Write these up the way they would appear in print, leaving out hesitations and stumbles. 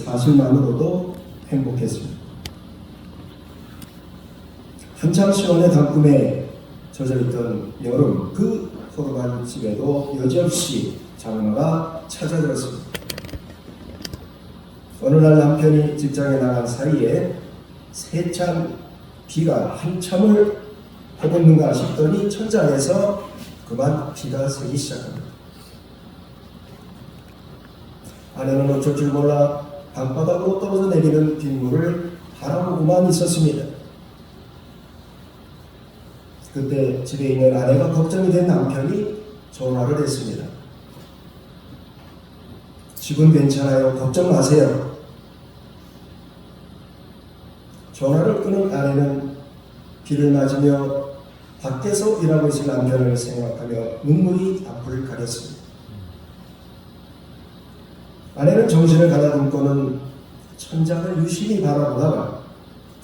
사실만으로도 행복했습니다. 한참 시원의 단꿈에 젖어있던 여름, 그 호르만 집에도 여지없이 장마가 찾아들었습니다. 어느 날 남편이 직장에 나간 사이에 세찬 비가 한참을 퍼붓는가 싶더니 천장에서 그만 비가 새기 시작합니다. 아내는 어쩔 줄 몰라 방바닥으로 떨어져 내리는 빗물을 바라보고만 있었습니다. 그때 집에 있는 아내가 걱정이 된 남편이 전화를 했습니다. 집은 괜찮아요. 걱정 마세요. 전화를 끊은 아내는 비를 맞으며 밖에서 일하고 있을 남편을 생각하며 눈물이 앞을 가렸습니다. 아내는 정신을 가다듬고는 천장을 유심히 바라보다가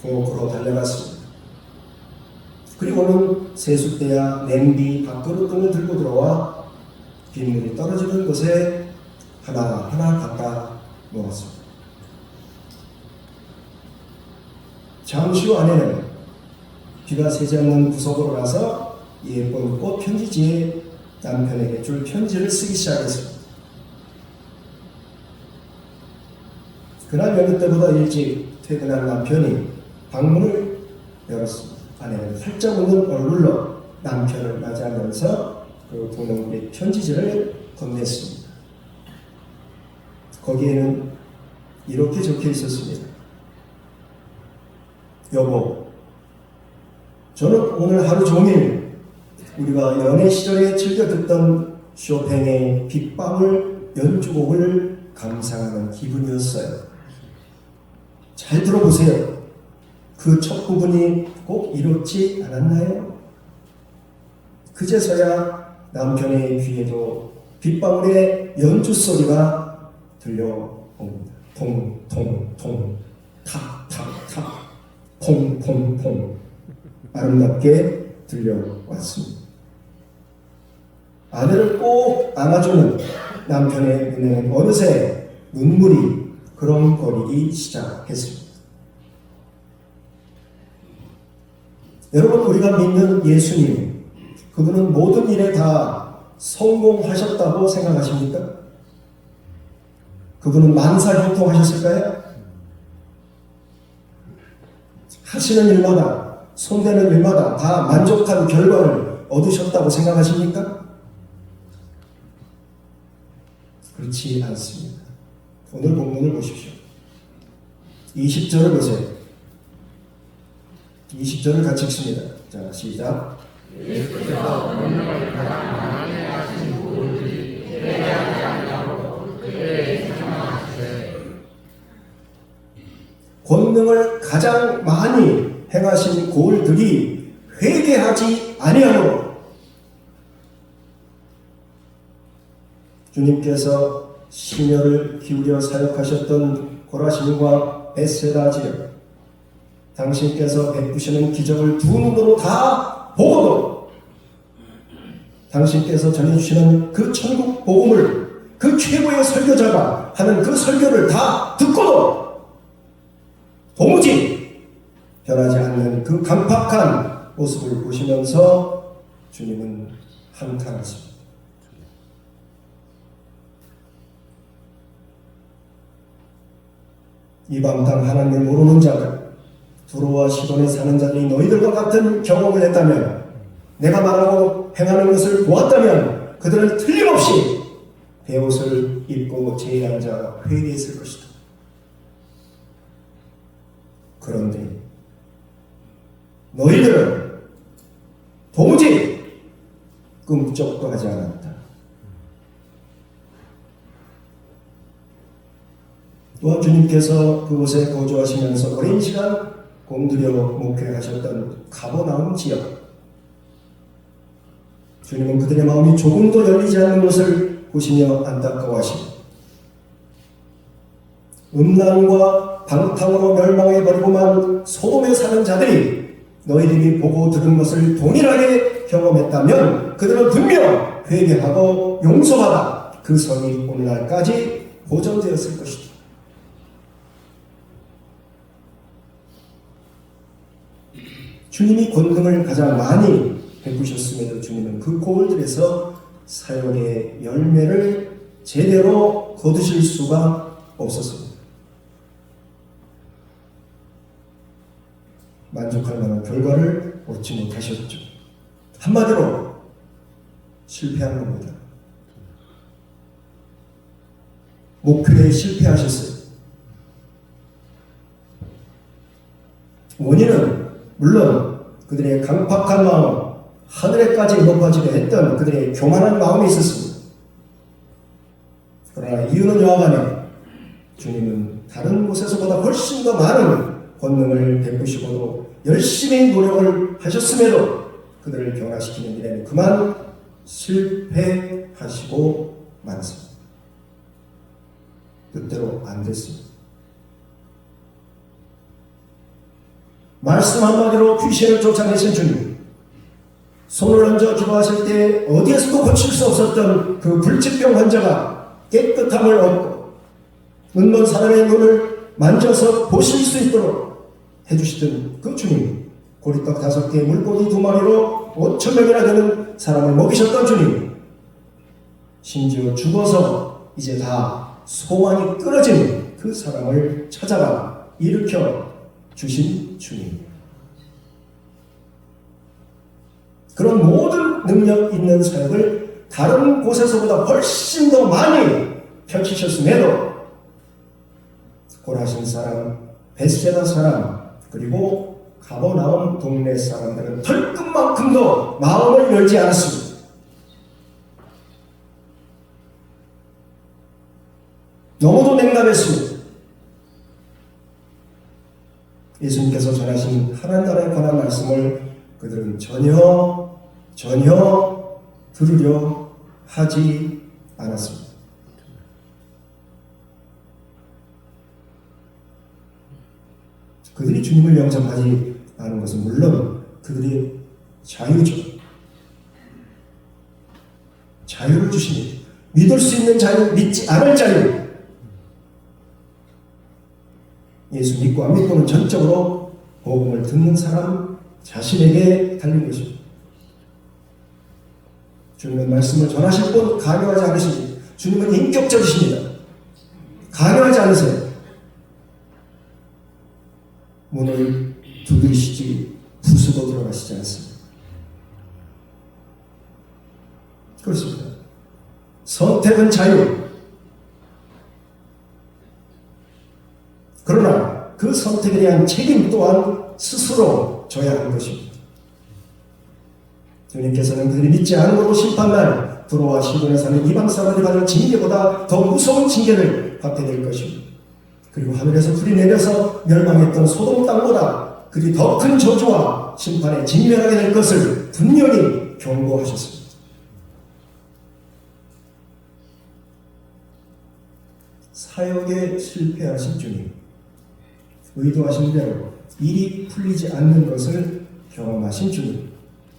부엌으로 달려갔습니다. 그리고는 세숫대야 냄비, 밥그릇 등을 들고 들어와 빗물이 떨어지는 곳에 하나하나 갖다 놓았습니다. 잠시 후 아내는 비가 새지 않는 구석으로 가서 예쁜 꽃 편지지에 남편에게 줄 편지를 쓰기 시작했습니다. 그날 여느 때보다 일찍 퇴근한 남편이 방문을 열었습니다. 아내는 활짝 웃는 얼굴로 남편을 맞이하면서 그 분홍빛 편지지를 건넸습니다. 거기에는 이렇게 적혀 있었습니다. 여보, 저는 오늘 하루 종일 우리가 연애 시절에 즐겨 듣던 쇼팽의 빗방울 연주곡을 감상하는 기분이었어요. 잘 들어보세요. 그 첫 부분이 꼭 이렇지 않았나요? 그제서야 남편의 귀에도 빗방울의 연주 소리가 들려옵니다. 통통통, 탁탁탁, 퐁퐁퐁 아름답게 들려왔습니다. 아내를 꼭 안아주는 남편의 눈에는 어느새 눈물이 그렁거리기 시작했습니다. 여러분, 우리가 믿는 예수님, 그분은 모든 일에 다 성공하셨다고 생각하십니까? 그분은 만사형통하셨을까요? 하시는 일마다, 손대는 일마다 다 만족한 결과를 얻으셨다고 생각하십니까? 그렇지 않습니다. 오늘 본문을 보십시오. 20절을 보세요. 20절을 같이 읽습니다. 자, 시작. 예수께서 권능을 가장 많이 하신 분들이 회개하지 아니하고 그때에 사망하시되 권능을 가장 많이 행하신 고을들이 회개하지 아니하므로 주님께서 심혈을 기울여 사역하셨던 고라신과 베세다 지역, 당신께서 베푸시는 기적을 두 눈으로 다 보고도 당신께서 전해주시는 그 천국 복음을 그 최고의 설교자가 하는 그 설교를 다 듣고도 도무지 변하지 않는 그 강팍한 모습을 보시면서 주님은 한탄하십니다. 이 밤 땅 하나님을 모르는 자들, 두로와 시돈에 사는 자들이 너희들과 같은 경험을 했다면, 내가 말하고 행하는 것을 보았다면 그들은 틀림없이 베옷을 입고 제에 앉아 회개했을 것이다. 그런데 너희들은 도무지 꿈쩍도 하지 않았다. 또한 주님께서 그곳에 거주하시면서 오랜 시간 공들여 목회하셨던 가버나움 지역, 주님은 그들의 마음이 조금도 열리지 않는 것을 보시며 안타까워하십니다. 음란과 방탕으로 멸망해버리고만 소돔에 사는 자들이 너희들이 보고 들은 것을 동일하게 경험했다면 그들은 분명 회개하고 용서받아 그 성이 오늘날까지 보존되었을 것이다. 주님이 권능을 가장 많이 베푸셨음에도 주님은 그 고을들에서 사역의 열매를 제대로 거두실 수가 없었습니다. 만족할 만한 결과를 얻지 못하셨죠. 한마디로 실패한 겁니다. 목표에 실패하셨어요. 원인은 물론 그들의 강팍한 마음, 하늘에까지 높아지려 했던 그들의 교만한 마음이 있었습니다. 그러나 이유는 여하간에 주님은 다른 곳에서보다 훨씬 더 많은 권능을 베푸시고도 열심히 노력을 하셨음에도 그들을 변화시키는 일에는 그만 실패하시고 말았습니다. 뜻대로 안 됐습니다. 말씀 한마디로 귀신을 쫓아내신 주님, 손을 얹어 기도하실 때 어디에서도 고칠 수 없었던 그 불치병 환자가 깨끗함을 얻고 눈먼 사람의 눈을 만져서 보실 수 있도록 해주시던 그 주님, 고리떡 5개, 물고기 2마리로 5,000명이나 되는 사람을 먹이셨던 주님, 심지어 죽어서 이제 다 소망이 끊어진 그 사람을 찾아가 일으켜 주신 주님. 그런 모든 능력 있는 사역을 다른 곳에서보다 훨씬 더 많이 펼치셨음에도 고라신 사람, 벳세다 사람, 그리고 가버나움 동네 사람들은 털끝만큼도 마음을 열지 않았습니다. 너무도 냉담했습니다. 예수님께서 전하신 하나님 나라에 관한 말씀을 그들은 전혀 들으려 하지 않았습니다. 그들이 주님을 영접하지 않은 것은 물론 그들이 자유죠. 자유를 주십니다. 믿을 수 있는 자유, 믿지 않을 자유. 예수 믿고 안 믿고는 전적으로 복음을 듣는 사람 자신에게 달린 것입니다. 주님은 말씀을 전하실 분 강요하지 않으십니다. 주님은 인격적이십니다. 강요하지 않으세요. 문을 두드리시지 부수고 들어가시지 않습니다. 그렇습니다. 선택은 자유. 그러나 그 선택에 대한 책임 또한 스스로 져야 하는 것입니다. 주님께서는 그들이 믿지 않으므로 심판날 두로와 시돈에 사는 이방 사람들이 받을 징계보다 더 무서운 징계를 받게 될 것입니다. 그리고 하늘에서 불이 내려서 멸망했던 소돔 땅보다 그들이 더 큰 저주와 심판에 직면하게 될 것을 분명히 경고하셨습니다. 사역에 실패하신 주님, 의도하신 대로 일이 풀리지 않는 것을 경험하신 주님,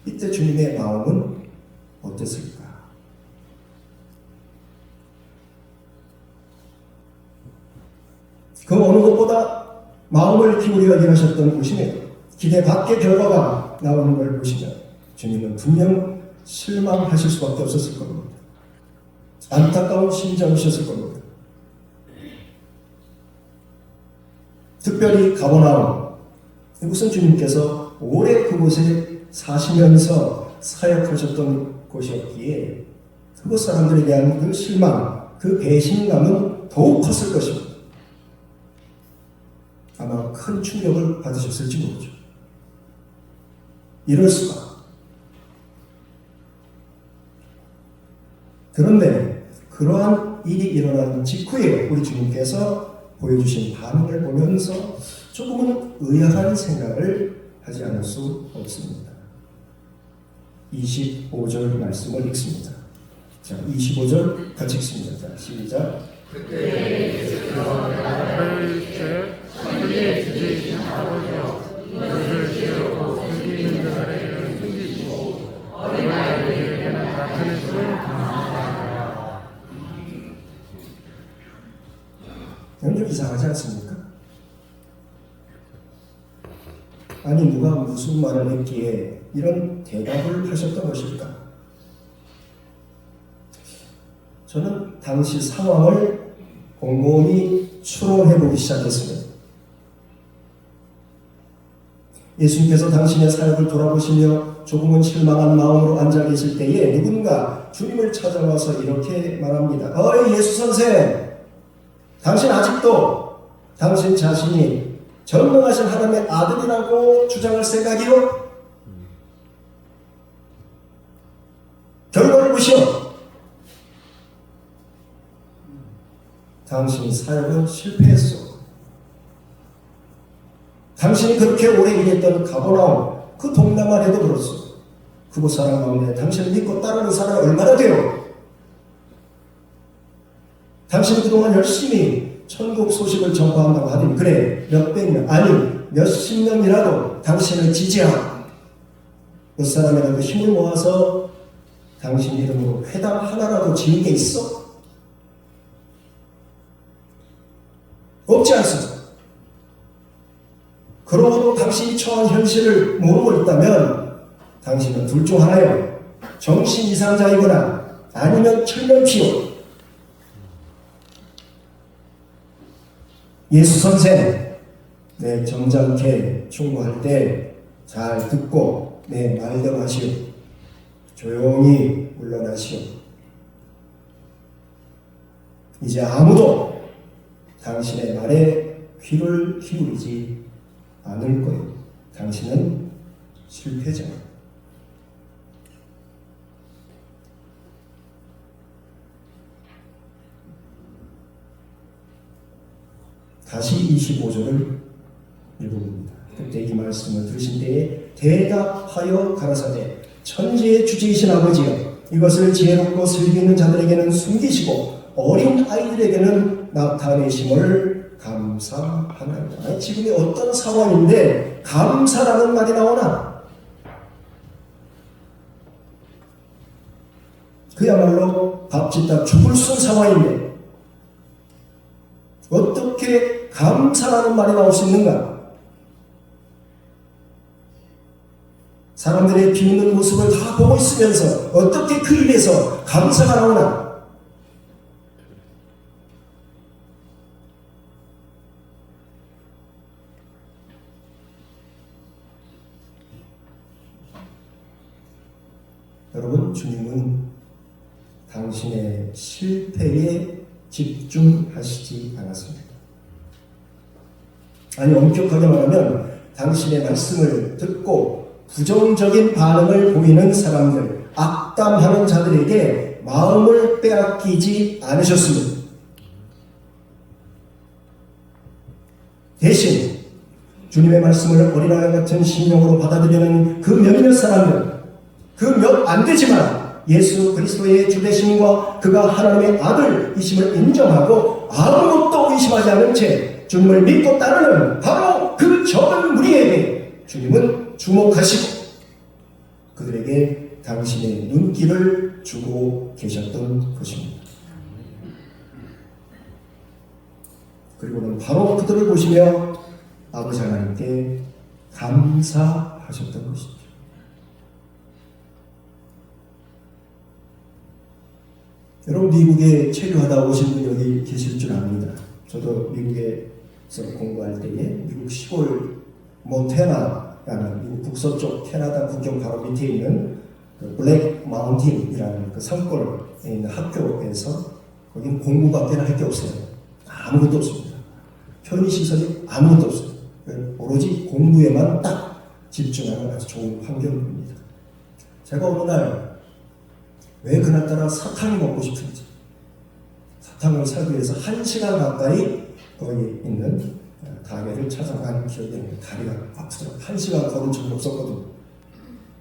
이때 주님의 마음은 어땠을까? 그 어느 것보다 마음을 기울여 일하셨던 곳이며 기대 밖의 결과가 나오는 걸 보시면 주님은 분명 실망하실 수밖에 없었을 겁니다. 안타까운 심정이셨을 겁니다. 특별히 가버나움, 이곳은 주님께서 오래 그곳에 사시면서 사역하셨던 곳이었기에 그곳 사람들에 대한 그 실망, 그 배신감은 더욱 컸을 것입니다. 아마 큰 충격을 받으셨을지 모르죠. 이럴 수가. 그런데 그러한 일이 일어난 직후에 우리 주님께서 보여주신 반응을 보면서 조금은 의아한 생각을 하지 않을 수 없습니다. 25절 말씀을 읽습니다. 자, 25절 같이 읽습니다. 자, 시작. 그때 예수께서 나를 천지에 주신 아버지여 이것을 지으고 숨기는 자에게는 숨기시고 어린아이들에게는 나타내심을 감사하라. 좀 이상하지 않습니까? 아니 누가 무슨 말을 했기에 이런 대답을 하셨던 것일까? 저는 당시 상황을 곰곰이 추론해보기 시작했습니다. 예수님께서 당신의 사역을 돌아보시며 조금은 실망한 마음으로 앉아 계실 때에 누군가 주님을 찾아와서 이렇게 말합니다. 어이 예수 선생, 당신 아직도 당신 자신이 전능하신 하나님의 아들이라고 주장할 생각이요? 결과를 보시오. 당신 사역은 실패했어. 당신이 그렇게 오래 일했던 가버나움, 그 동네만 해도 그렇소. 그곳 사람 가운데 당신을 믿고 따르는 사람이 얼마나 돼요? 당신이 그동안 열심히 천국 소식을 전파한다고 하더니 그래 몇백 명 아니 몇십 명이라도 당신을 지지하고 몇 사람이라도 힘을 모아서 당신 이름으로 회당 하나라도 지은 게 있어? 없지 않습니까? 그러고도 당신이 처한 현실을 모르고 있다면 당신은 둘 중 하나예요. 정신 이상자이거나 아니면 철면피요. 예수 선생, 내 점잖게 충고할 때 잘 듣고 내 말대로 하시오. 조용히 물러나시오. 이제 아무도 당신의 말에 귀를 기울이지 않을 거예요. 당신은 실패자예요. 다시 25절을 읽어봅니다. 그때 이 말씀을 들으신 때에 대답하여 가라사대 천지의 주제이신 아버지여 이것을 지혜롭고 슬기 있는 자들에게는 숨기시고 어린 아이들에게는 나타내심을 감사하나이다. 아니, 지금이 어떤 상황인데 감사라는 말이 나오나? 그야말로 밥짓다 죽을 쓴 상황인데 어떻게 감사라는 말이 나올 수 있는가? 사람들의 비웃는 모습을 다 보고 있으면서 어떻게 그 입에서 감사가 나오나? 여러분, 주님은 당신의 실패에 집중하시지 않았습니다. 아니, 엄격하게 말하면 당신의 말씀을 듣고 부정적인 반응을 보이는 사람들, 악담하는 자들에게 마음을 빼앗기지 않으셨습니다. 대신 주님의 말씀을 어린아이 같은 심령으로 받아들이는 그 몇몇 사람들, 그 몇 안 되지만 예수 그리스도의 주되심과 그가 하나님의 아들이심을 인정하고 아무것도 의심하지 않은 채 주님을 믿고 따르는 바로 그 적은 무리에게 주님은 주목하시고 그들에게 당신의 눈길을 주고 계셨던 것입니다. 그리고는 바로 그들을 보시며 아버지 하나님께 감사하셨던 것이죠. 여러분, 미국에 체류하다 오신 분 여기 계실 줄 압니다. 저도 미국에서 공부할 때에 미국 시골 몬태나라는 미국 북서쪽 캐나다 국경 바로 밑에 있는 그 블랙 마운틴이라는 그 산골에 있는 학교에서 거기는 공부밖에 할 게 없어요. 아무것도 없습니다. 편의시설이 아무것도 없어요. 오로지 공부에만 딱 집중하는 아주 좋은 환경입니다. 제가 어느 날 왜 그날따라 사탕이 먹고 싶은지 사탕을 사기 위해서 1시간 가까이 거기 있는 가게를 찾아간 기억이 납니다. 다리가 아프더라고요. 1시간 걸은 적이 없었거든요.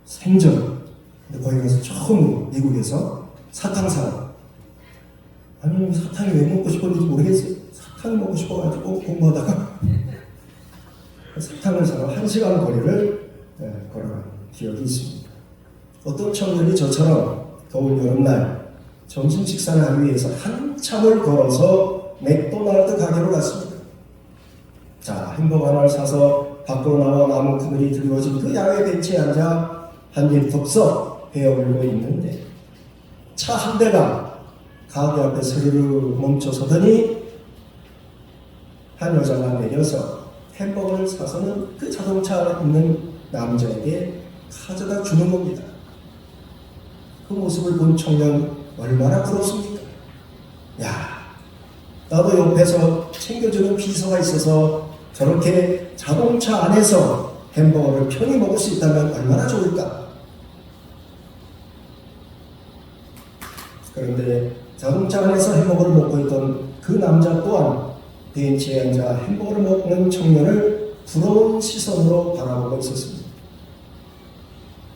생전. 근데 거기 가서 처음 미국에서 사탕 사러. 아니, 사탕이 왜 먹고 싶었는지 모르겠어요. 사탕이 먹고 싶어가지고 공부하다가 사탕을 사러 1시간 거리를 걸어간 기억이 있습니다. 어떤 청년이 저처럼 더운 여름날 점심 식사를 하기 위해서 한참을 걸어서 맥도날드 가게로 갔습니다. 자, 햄버거 하나를 사서 밖으로 나와 나무 그늘이 드리워진 그 야외 벤치에 앉아 한입 덥석 베어물고 있는데 차 한 대가 가게 앞에 스르르 멈춰서더니 한 여자가 내려서 햄버거를 사서는 그 자동차 안에 있는 남자에게 가져다 주는 겁니다. 그 모습을 본 청년 얼마나 부럽습니까? 야, 나도 옆에서 챙겨주는 비서가 있어서 저렇게 자동차 안에서 햄버거를 편히 먹을 수 있다면 얼마나 좋을까? 그런데 자동차 안에서 햄버거를 먹고 있던 그 남자 또한 벤치에 앉아 햄버거를 먹는 청년을 부러운 시선으로 바라보고 있었습니다.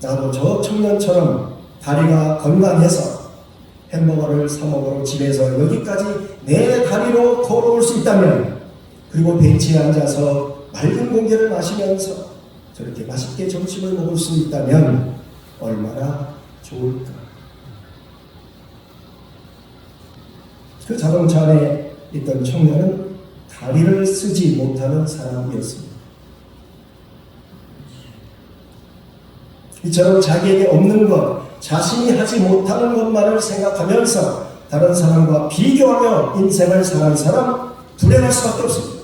나도 저 청년처럼 다리가 건강해서 햄버거를 사 먹으러 집에서 여기까지 내 다리로 걸어올 수 있다면, 그리고 벤치에 앉아서 맑은 공기를 마시면서 저렇게 맛있게 점심을 먹을 수 있다면 얼마나 좋을까. 그 자동차 안에 있던 청년은 다리를 쓰지 못하는 사람이었습니다. 이처럼 자기에게 없는 것, 자신이 하지 못하는 것만을 생각하면서 다른 사람과 비교하며 인생을 사는 사람, 불행할 수밖에 없습니다.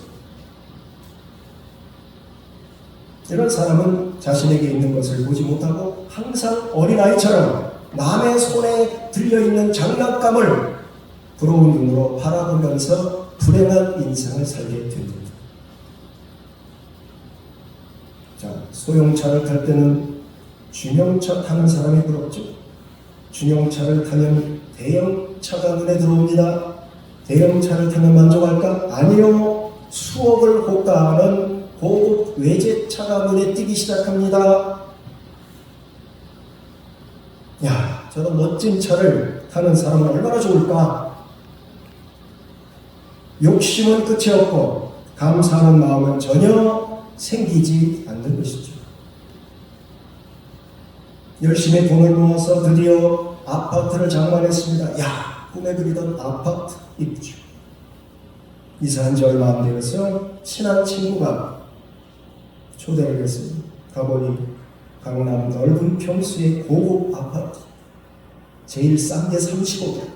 이런 사람은 자신에게 있는 것을 보지 못하고 항상 어린아이처럼 남의 손에 들려있는 장난감을 부러운 눈으로 바라보면서 불행한 인생을 살게 됩니다. 자, 소형차를 탈 때는 중형차 타는 사람이 부럽죠. 중형차를 타면 대형차가 눈에 들어옵니다. 대형차를 타면 만족할까? 아니요. 수억을 호가하는 고급 외제차가 눈에 띄기 시작합니다. 야, 저런 멋진 차를 타는 사람은 얼마나 좋을까? 욕심은 끝이 없고 감사하는 마음은 전혀 생기지 않는 것이죠. 열심히 돈을 모아서 드디어 아파트를 장만했습니다. 야, 꿈에 그리던 아파트 이쁘죠. 이사한 지 얼마 안 되어서 친한 친구가 초대를 했습니다. 가보니 강남 넓은 평수의 고급 아파트, 제일 싼 게 35개.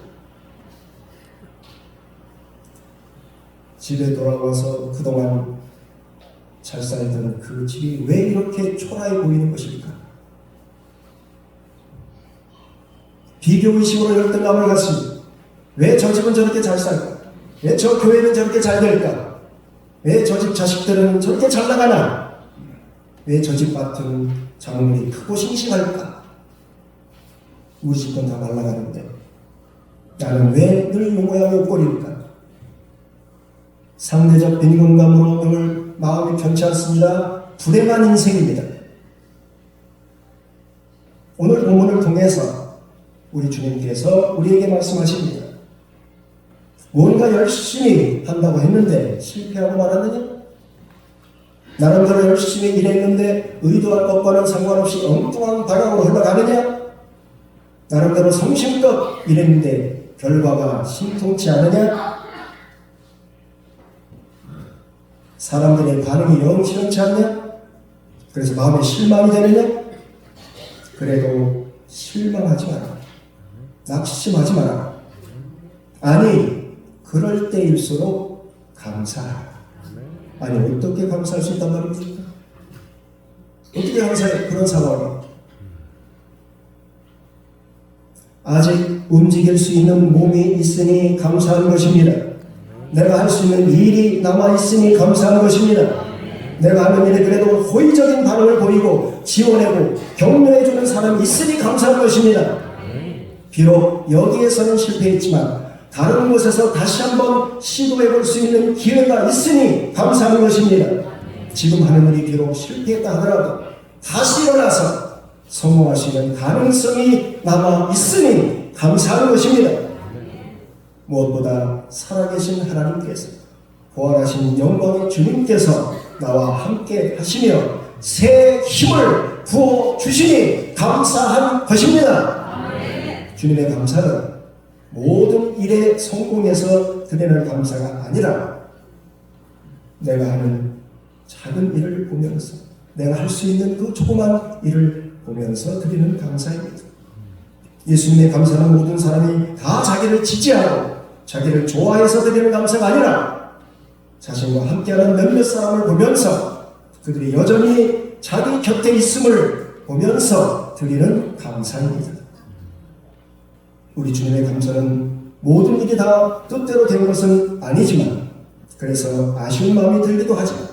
집에 돌아와서 그동안 잘 살던 그 집이 왜 이렇게 초라해 보이는 것일까? 비교의식으로 열등감을 갖습니다. 왜 저 집은 저렇게 잘 살까? 왜 저 교회는 저렇게 잘 될까? 왜 저 집 자식들은 저렇게 잘 나가나? 왜 저 집 밭은 작물이 크고 싱싱할까? 우리 집은 다 말라가는데 나는 왜 늘 이 모양의 꼴일까? 상대적 빈곤감으로 늘 마음이 편치 않습니다. 불행한 인생입니다. 오늘 본문을 통해서 우리 주님께서 우리에게 말씀하십니다. 뭔가 열심히 한다고 했는데 실패하고 말았느냐? 나름대로 열심히 일했는데 의도한 것과는 상관없이 엉뚱한 방향으로 흘러가느냐? 나름대로 성심껏 일했는데 결과가 심통치 않으냐? 사람들의 반응이 영 시원치 않냐? 그래서 마음에 실망이 되느냐? 그래도 실망하지 마라. 낙심하지 마라. 아니, 그럴 때일수록 감사하라. 아니, 어떻게 감사할 수 있단 말입니까? 어떻게 감사해? 그런 상황에 아직 움직일 수 있는 몸이 있으니 감사하는 것입니다. 내가 할 수 있는 일이 남아있으니 감사하는 것입니다. 내가 하는 일에 그래도 호의적인 반응을 보이고 지원하고 격려해주는 사람이 있으니 감사하는 것입니다. 비록 여기에서는 실패했지만 다른 곳에서 다시 한번 시도해볼 수 있는 기회가 있으니 감사하는 것입니다. 지금 하는 일이 비록 실패했다 하더라도 다시 일어나서 성공할 수 있는 가능성이 남아있으니 감사하는 것입니다. 무엇보다 살아계신 하나님께서, 부활하신 영광의 주님께서 나와 함께 하시며 새 힘을 부어주시니 감사한 것입니다. 주님의 감사는 모든 일의 성공에서 드리는 감사가 아니라 내가 하는 작은 일을 보면서 내가 할 수 있는 그 조그만 일을 보면서 드리는 감사입니다. 예수님의 감사는 모든 사람이 다 자기를 지지하고 자기를 좋아해서 드리는 감사가 아니라 자신과 함께하는 몇몇 사람을 보면서 그들이 여전히 자기 곁에 있음을 보면서 드리는 감사입니다. 우리 주님의 감사는 모든 일이 다 뜻대로 된 것은 아니지만 그래서 아쉬운 마음이 들기도 하지만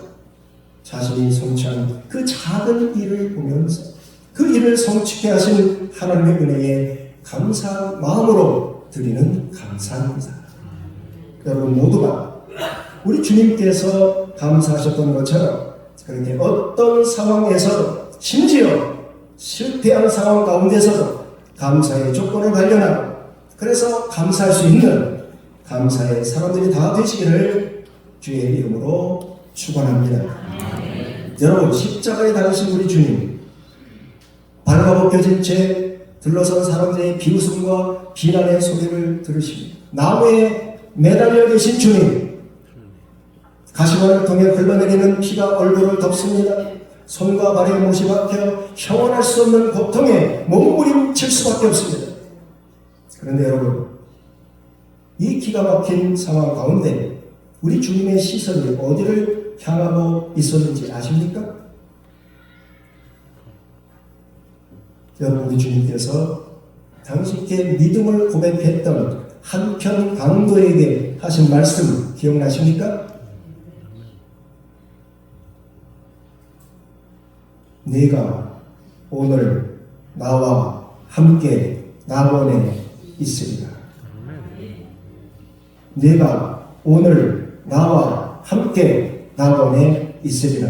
자신이 성취한 그 작은 일을 보면서 그 일을 성취케 하신 하나님의 은혜에 감사한 마음으로 드리는 감사입니다. 여러분 모두가 우리 주님께서 감사하셨던 것처럼 그렇게 어떤 상황에서도 심지어 실패한 상황 가운데서도 감사의 조건을 발견하고 그래서 감사할 수 있는 감사의 사람들이 다 되시기를 주의 이름으로 축원합니다. 여러분 십자가에 달리신 우리 주님 발과 벗겨진 채 들러선 사람들의 비웃음과 비난의 소리를 들으시고 나무에 매달려 계신 주님 가시관을 통해 흘러내리는 피가 얼굴을 덮습니다. 손과 발에 못이 박혀 형언할 수 없는 고통에 몸부림칠 수밖에 없습니다. 그런데 여러분 이 기가 막힌 상황 가운데 우리 주님의 시선이 어디를 향하고 있었는지 아십니까? 여러분 우리 주님께서 당신께 믿음을 고백했던 한편 강도에게 하신 말씀 기억나십니까? 네가 오늘 나와 함께 낙원에 있으리라. 네가 오늘 나와 함께 낙원에 있으리라.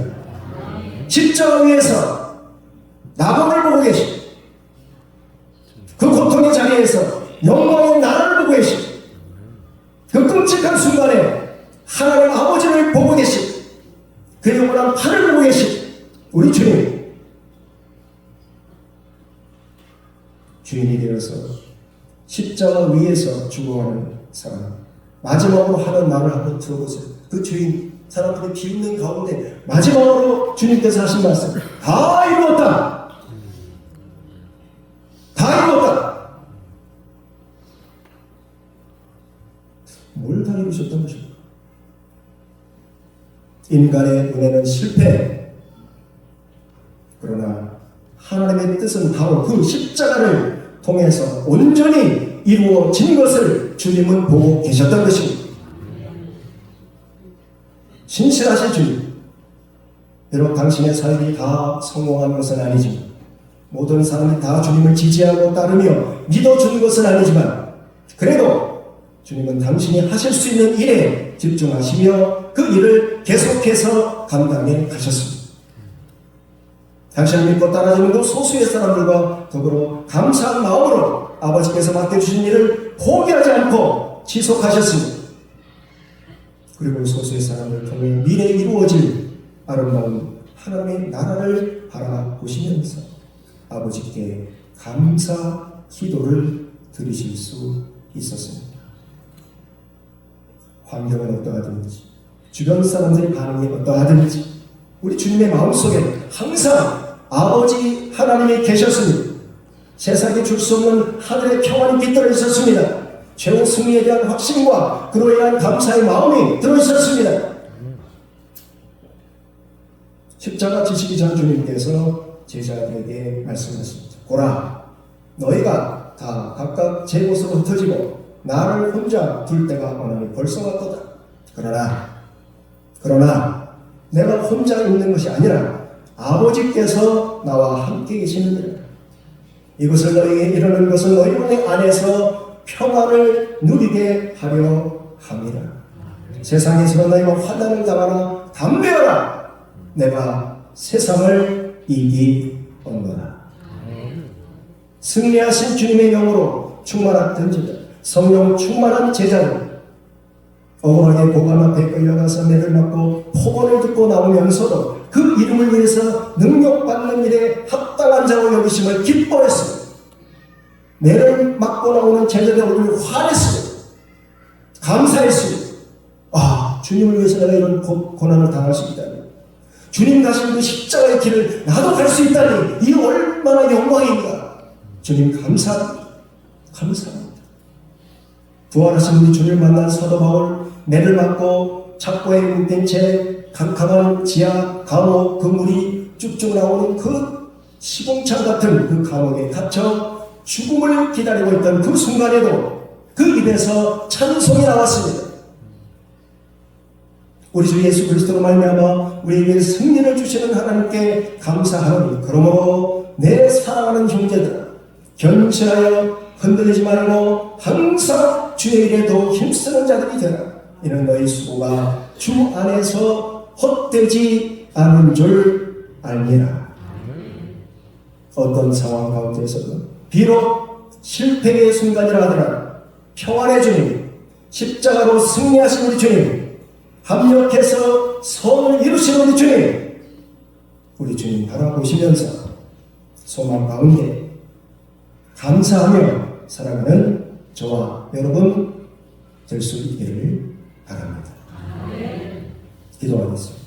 십자가 위에서 낙원을 보고 계시고 그 고통의 자리에서 영광의 나라를 보고 계시고 그 끔찍한 순간에 하나님 아버지를 보고 계시고 그 영원한 판을 보고 계시고 우리 주님 주인이 되어서 십자가 위에서 죽어가는 사람 마지막으로 하는 말을 한번 들어보세요. 그 주인 사람들이 비웃는 가운데 마지막으로 주님께서 하신 말씀 다 이루었다. 다 이루었다. 뭘 다 이루셨던 것입니까? 인간의 은혜는 실패. 그러나 하나님의 뜻은 바로 그 십자가를 통해서 온전히 이루어진 것을 주님은 보고 계셨던 것입니다. 신실하신 주님, 비록 당신의 사역이 다 성공한 것은 아니지만 모든 사람이 다 주님을 지지하고 따르며 믿어준 것은 아니지만 그래도 주님은 당신이 하실 수 있는 일에 집중하시며 그 일을 계속해서 감당해 가셨습니다. 당신을 믿고 따라주는 그 소수의 사람들과 더불어 감사한 마음으로 아버지께서 맡겨주신 일을 포기하지 않고 지속하셨습니다. 그리고 소수의 사람을 통해 미래에 이루어질 아름다운 하나님의 나라를 바라보시면서 아버지께 감사 기도를 드리실 수 있었습니다. 환경은 어떠하든지 주변 사람들의 반응이 어떠하든지 우리 주님의 마음속에 항상 아버지 하나님이 계셨습니다. 세상에 줄 수 없는 하늘의 평안이 깃들어 있었습니다. 최후 승리에 대한 확신과 그로 인한 감사의 마음이 들어있었습니다. 십자가 지시기 전 주님께서 제자들에게 말씀하십니다. 보라, 너희가 다 각각 제 곳으로 흩어지고 나를 혼자 둘 때가 오늘이 벌써 왔도다. 그러나 내가 혼자 있는 것이 아니라 아버지께서 나와 함께 계시느니라. 이것을 너희에게 이르는 것은 너희 안에서 평안을 누리게 하려 함이라. 세상에서는 너희가 환난을 당하나 담대하라. 내가 세상을 이기었노라. 승리하신 주님의 영으로 충만하든지 성령 충만한 제자는 억울하게 고관 앞에 끌려가서 매를 맞고 폭언을 듣고 나오면서도 그 이름을 위해서 능력받는 일에 합당한 자로 여기심을 기뻐했습니다. 매를 맞고 나오는 제자들의 얼굴이 환했습니다. 감사했습니다. 아, 주님을 위해서 내가 이런 고난을 당할 수 있다니. 주님 가신 그 십자가의 길을 나도 갈 수 있다니 이 얼마나 영광인가. 주님 감사합니다. 감사합니다. 부활하신 우리 주님을 만난 사도 바울, 매를 맞고 착고에 묶인 채 캄캄한 지하 감옥 그 물이 쭉쭉 나오는 그 시궁창 같은 그 감옥에 갇혀 죽음을 기다리고 있던 그 순간에도 그 입에서 찬송이 나왔습니다. 우리 주 예수 그리스도로 말미암아 우리에게 승리를 주시는 하나님께 감사하노니 그러므로 내 사랑하는 형제들아 견실하여 흔들리지 말고 항상 주의 일에 더 힘쓰는 자들이 되라. 이는 너희 수고가 주 안에서 헛되지 않은 줄 알리라. 어떤 상황 가운데서든 비록 실패의 순간이라 하더라도 평안의 주님, 십자가로 승리하신 우리 주님, 합력해서 선을 이루신 우리 주님 바라보시면서 소망 가운데 감사하며 살아가는 저와 여러분 될 수 있기를 바랍니다. 기도하겠습니다.